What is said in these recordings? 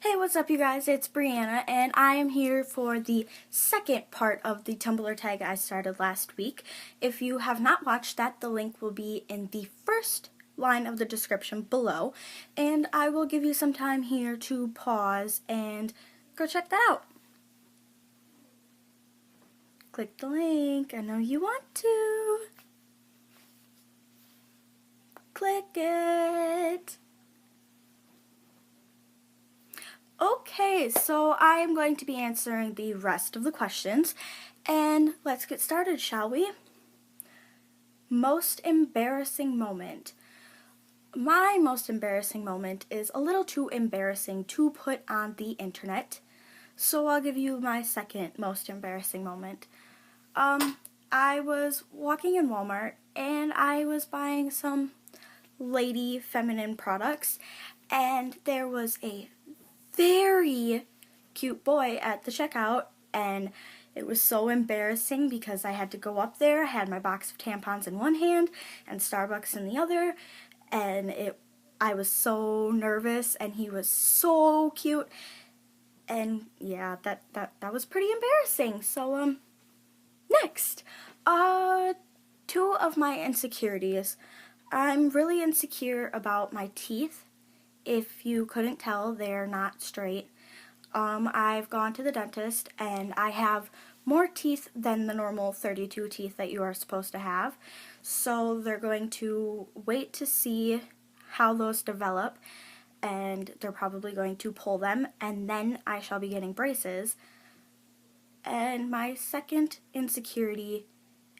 Hey, what's up you guys? It's Brianna and I am here for the second part of the Tumblr tag I started last week. If you have not watched that, the link will be in the first line of the description below, and I will give you some time here to pause and go check that out. Click the link. I know you want to. Click it. Okay, so I am going to be answering the rest of the questions, and let's get started, shall we? Most embarrassing moment. My most embarrassing moment is a little too embarrassing to put on the internet, so I'll give you my second most embarrassing moment. I was walking in Walmart, and I was buying some lady feminine products, and there was a very cute boy at the checkout, and it was so embarrassing because I had to go up there. I had my box of tampons in one hand and Starbucks in the other, and I was so nervous, and he was so cute, and yeah, that was pretty embarrassing. So next, two of my insecurities. I'm really insecure about my teeth. If you couldn't tell, they're not straight. I've gone to the dentist, and I have more teeth than the normal 32 teeth that you are supposed to have. So they're going to wait to see how those develop, and they're probably going to pull them, and then I shall be getting braces. And my second insecurity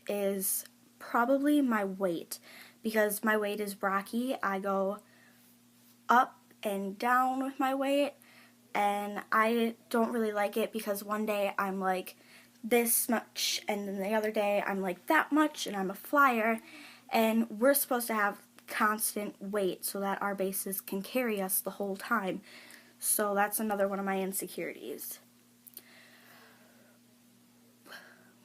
is probably my weight, because my weight is rocky. I go up and down with my weight, and I don't really like it because one day I'm like this much, and then the other day I'm like that much, and I'm a flyer, and we're supposed to have constant weight so that our bases can carry us the whole time. So that's another one of my insecurities.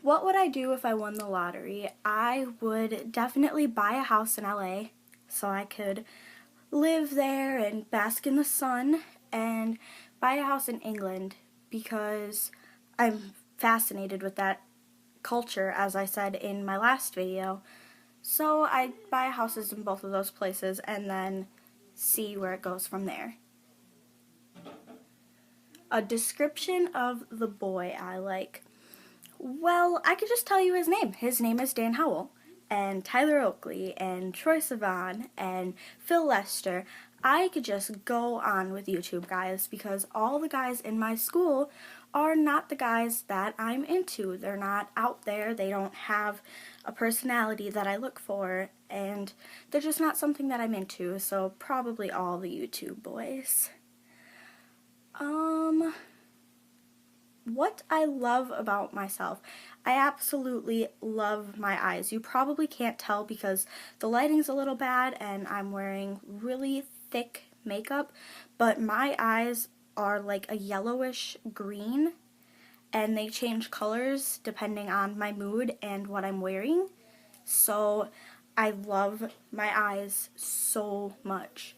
What would I do if I won the lottery? I would definitely buy a house in LA so I could live there and bask in the sun, and buy a house in England because I'm fascinated with that culture, as I said in my last video. So I'd buy houses in both of those places and then see where it goes from there. A description of the boy I like. Well, I could just tell you his name. His name is Dan Howell, and Tyler Oakley, and Troye Sivan, and Phil Lester. I could just go on with YouTube guys because all the guys in my school are not the guys that I'm into. They're not out there. They don't have a personality that I look for, and they're just not something that I'm into, so probably all the YouTube boys. What I love about myself. I absolutely love my eyes. You probably can't tell because the lighting's a little bad and I'm wearing really thick makeup, but my eyes are like a yellowish green, and they change colors depending on my mood and what I'm wearing. So I love my eyes so much.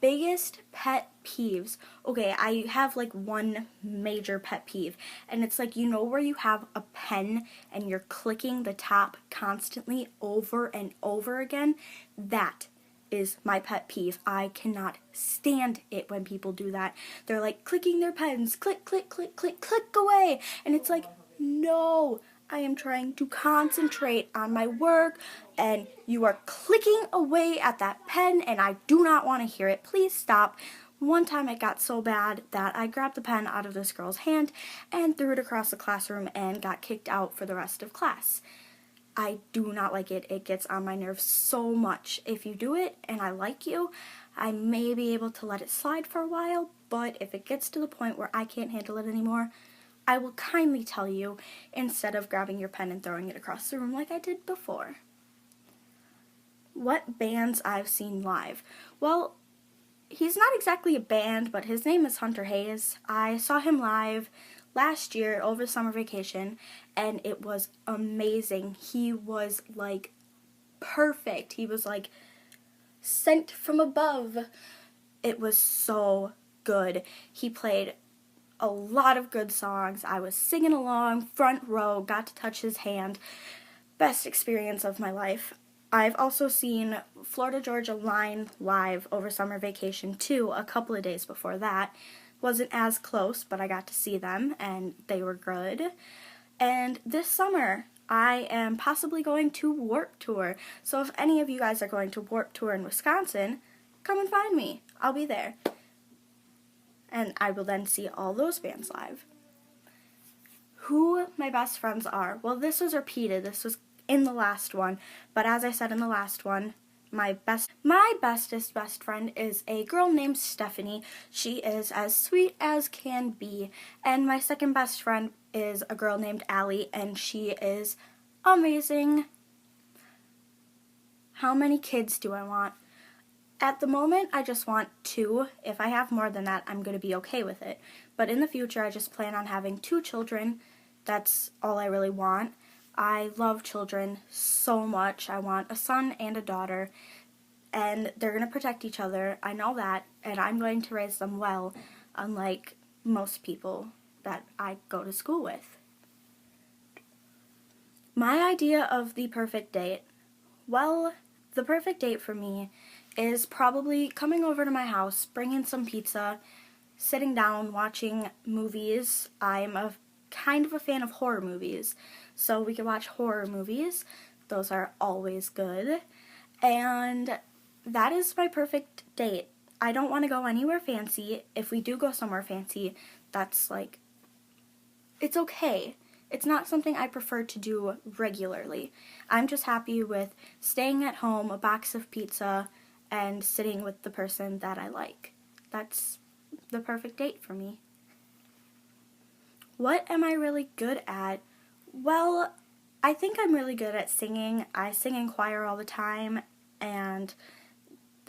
Biggest pet peeves. Okay, I have like one major pet peeve, and it's like, you know where you have a pen and you're clicking the top constantly over and over again? That is my pet peeve. I cannot stand it when people do that. They're like clicking their pens, click, click, click, click, click away, and it's like, no, I am trying to concentrate on my work, and you are clicking away at that pen, and I do not want to hear it. Please stop. One time it got so bad that I grabbed the pen out of this girl's hand and threw it across the classroom and got kicked out for the rest of class. I do not like it. It gets on my nerves so much. If you do it and I like you, I may be able to let it slide for a while, but if it gets to the point where I can't handle it anymore, I will kindly tell you instead of grabbing your pen and throwing it across the room like I did before. What bands I've seen live? Well, he's not exactly a band, but his name is Hunter Hayes. I saw him live last year over summer vacation, and it was amazing. He was like perfect. He was like sent from above. It was so good. He played a lot of good songs. I was singing along, front row, got to touch his hand. Best experience of my life. I've also seen Florida Georgia Line live over summer vacation too, a couple of days before that. Wasn't as close, but I got to see them, and they were good. And this summer, I am possibly going to Warped Tour. So if any of you guys are going to Warped Tour in Wisconsin, come and find me. I'll be there. And I will then see all those bands live. Who my best friends are. Well, this was repeated. This was in the last one. But as I said in the last one, my bestest best friend is a girl named Stephanie. She is as sweet as can be. And my second best friend is a girl named Allie, and she is amazing. How many kids do I want? At the moment, I just want 2. If I have more than that, I'm going to be okay with it. But in the future, I just plan on having 2 children. That's all I really want. I love children so much. I want a son and a daughter, and they're going to protect each other. I know that, and I'm going to raise them well, unlike most people that I go to school with. My idea of the perfect date. Well, the perfect date for me is probably coming over to my house, bringing some pizza, sitting down, watching movies. I'm kind of a fan of horror movies, so we can watch horror movies. Those are always good. And that is my perfect date. I don't want to go anywhere fancy. If we do go somewhere fancy, that's like, it's okay. It's not something I prefer to do regularly. I'm just happy with staying at home, a box of pizza, and sitting with the person that I like. That's the perfect date for me. What am I really good at? Well, I think I'm really good at singing. I sing in choir all the time, and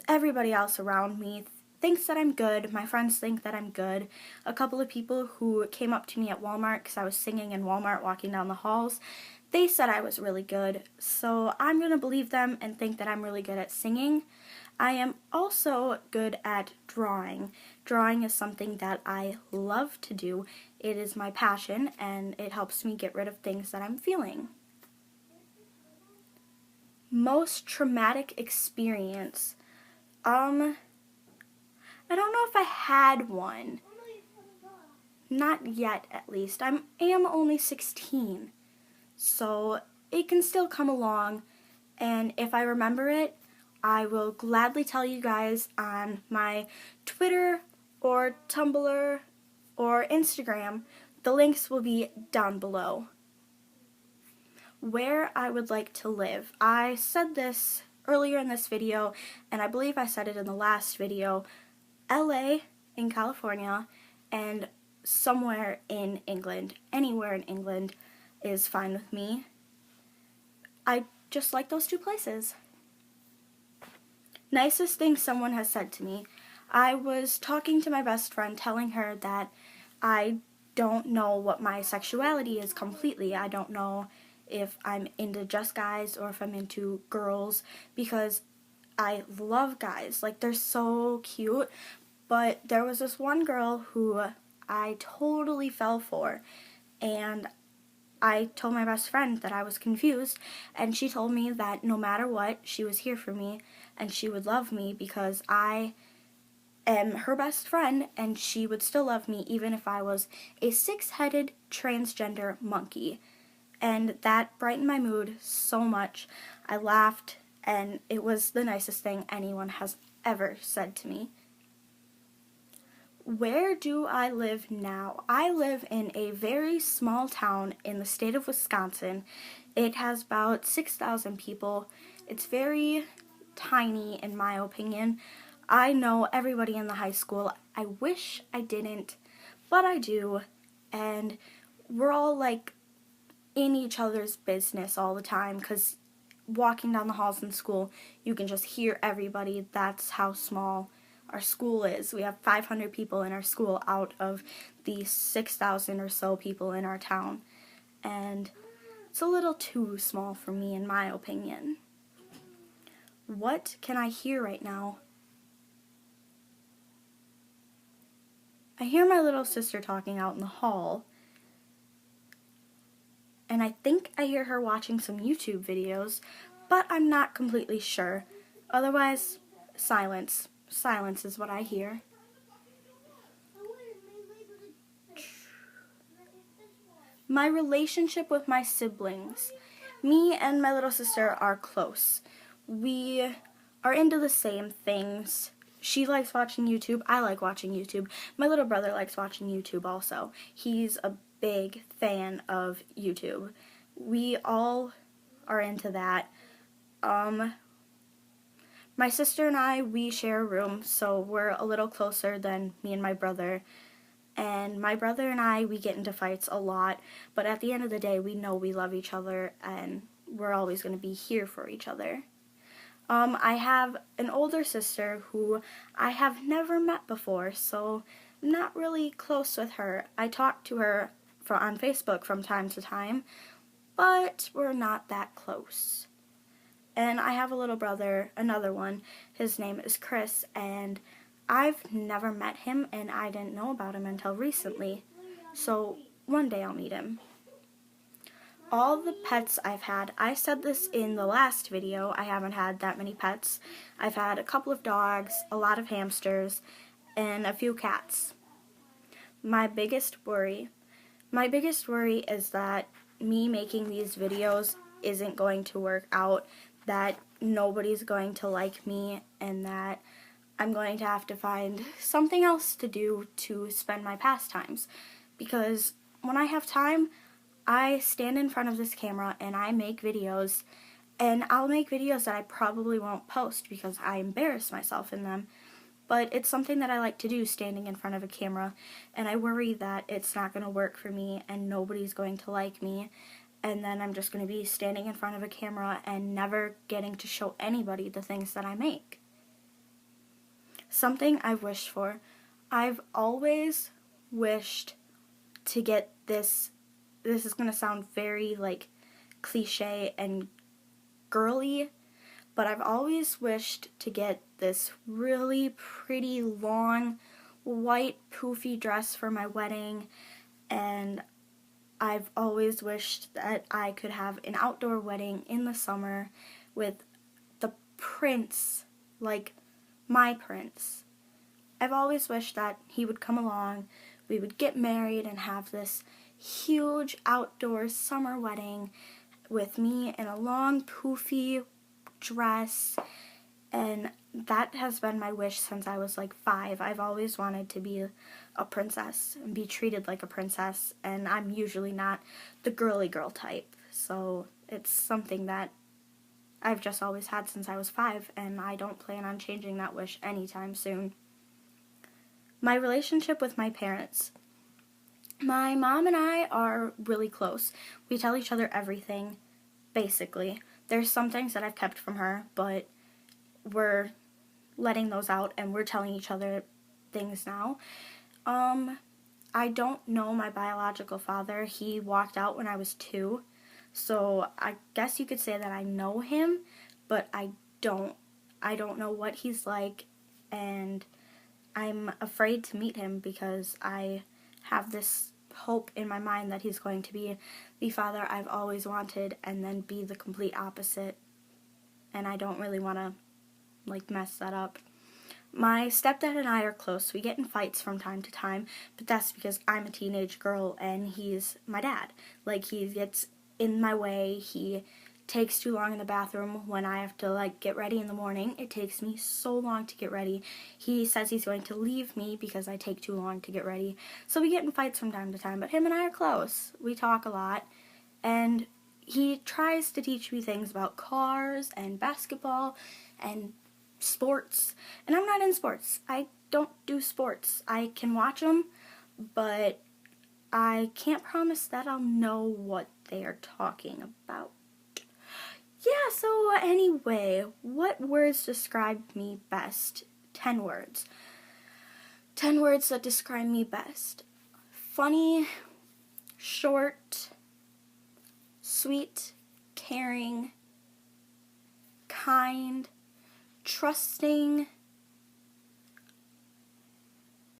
everybody else around me thinks that I'm good. My friends think that I'm good. A couple of people who came up to me at Walmart because I was singing in Walmart walking down the halls, they said I was really good. So I'm going to believe them and think that I'm really good at singing. I am also good at drawing. Drawing is something that I love to do. It is my passion, and it helps me get rid of things that I'm feeling. Most traumatic experience. I don't know if I had one. Not yet, at least. I am only 16, so it can still come along, and if I remember it, I will gladly tell you guys on my Twitter or Tumblr or Instagram. The links will be down below. Where I would like to live. I said this earlier in this video, and I believe I said it in the last video. LA in California, and somewhere in England. Anywhere in England is fine with me. I just like those 2 places. Nicest thing someone has said to me. I was talking to my best friend, telling her that I don't know what my sexuality is completely. I don't know if I'm into just guys or if I'm into girls, because I love guys. Like, they're so cute. But there was this one girl who I totally fell for, and I told my best friend that I was confused, and she told me that no matter what, she was here for me, and she would love me because I am her best friend, and she would still love me even if I was a 6-headed transgender monkey. And that brightened my mood so much. I laughed, and it was the nicest thing anyone has ever said to me. Where do I live now? I live in a very small town in the state of Wisconsin. It has about 6,000 people. It's very tiny in my opinion. I know everybody in the high school. I wish I didn't, but I do. And we're all like in each other's business all the time, because walking down the halls in school, you can just hear everybody. That's how small our school is. We have 500 people in our school out of the 6,000 or so people in our town. And it's a little too small for me, in my opinion. What can I hear right now? I hear my little sister talking out in the hall, and I think I hear her watching some YouTube videos, but I'm not completely sure. Otherwise, silence. Silence is what I hear. My relationship with my siblings. Me and my little sister are close. We are into the same things. She likes watching YouTube. I like watching YouTube. My little brother likes watching YouTube also. He's a big fan of YouTube. We all are into that. My sister and I, we share a room, so we're a little closer than me and my brother. And my brother and I, we get into fights a lot, but at the end of the day, we know we love each other and we're always going to be here for each other. I have an older sister who I have never met before, so I'm not really close with her. I talk to her on Facebook from time to time, but we're not that close. And I have a little brother, another one. His name is Chris, and I've never met him, and I didn't know about him until recently. So one day I'll meet him. All the pets I've had, I said this in the last video, I haven't had that many pets. I've had a couple of dogs, a lot of hamsters, and a few cats. My biggest worry is that me making these videos isn't going to work out, that nobody's going to like me, and that I'm going to have to find something else to do to spend my pastimes. Because when I have time, I stand in front of this camera and I make videos, and I'll make videos that I probably won't post because I embarrass myself in them. But it's something that I like to do, standing in front of a camera, and I worry that it's not going to work for me and nobody's going to like me, and then I'm just going to be standing in front of a camera and never getting to show anybody the things that I make. Something I've wished for. I've always wished to get this is going to sound very like cliche and girly, but I've always wished to get this really pretty long white poofy dress for my wedding, and I've always wished that I could have an outdoor wedding in the summer with the prince, like my prince. I've always wished that he would come along, we would get married and have this huge outdoor summer wedding with me in a long poofy dress, and that has been my wish since I was like 5. I've always wanted to be a princess and be treated like a princess, and I'm usually not the girly girl type, so it's something that I've just always had since I was 5, and I don't plan on changing that wish anytime soon. My relationship with my parents. My mom and I are really close. We tell each other everything, basically. There's some things that I've kept from her, but we're letting those out and we're telling each other things now. I don't know my biological father. He walked out when I was 2, so I guess you could say that I know him, but I don't know what he's like, and I'm afraid to meet him because I have this hope in my mind that he's going to be the father I've always wanted and then be the complete opposite, and I don't really want to mess that up. My stepdad and I are close. We get in fights from time to time, but that's because I'm a teenage girl and he's my dad. He gets in my way, he takes too long in the bathroom when I have to get ready in the morning. It takes me so long to get ready. He says he's going to leave me because I take too long to get ready. So we get in fights from time to time, but him and I are close. We talk a lot, and he tries to teach me things about cars and basketball and sports, and I'm not in sports. I don't do sports. I can watch them, but I can't promise that I'll know what they are talking about. Yeah, so anyway, what words describe me best? 10 words. 10 words that describe me best. Funny, short, sweet, caring, kind, trusting,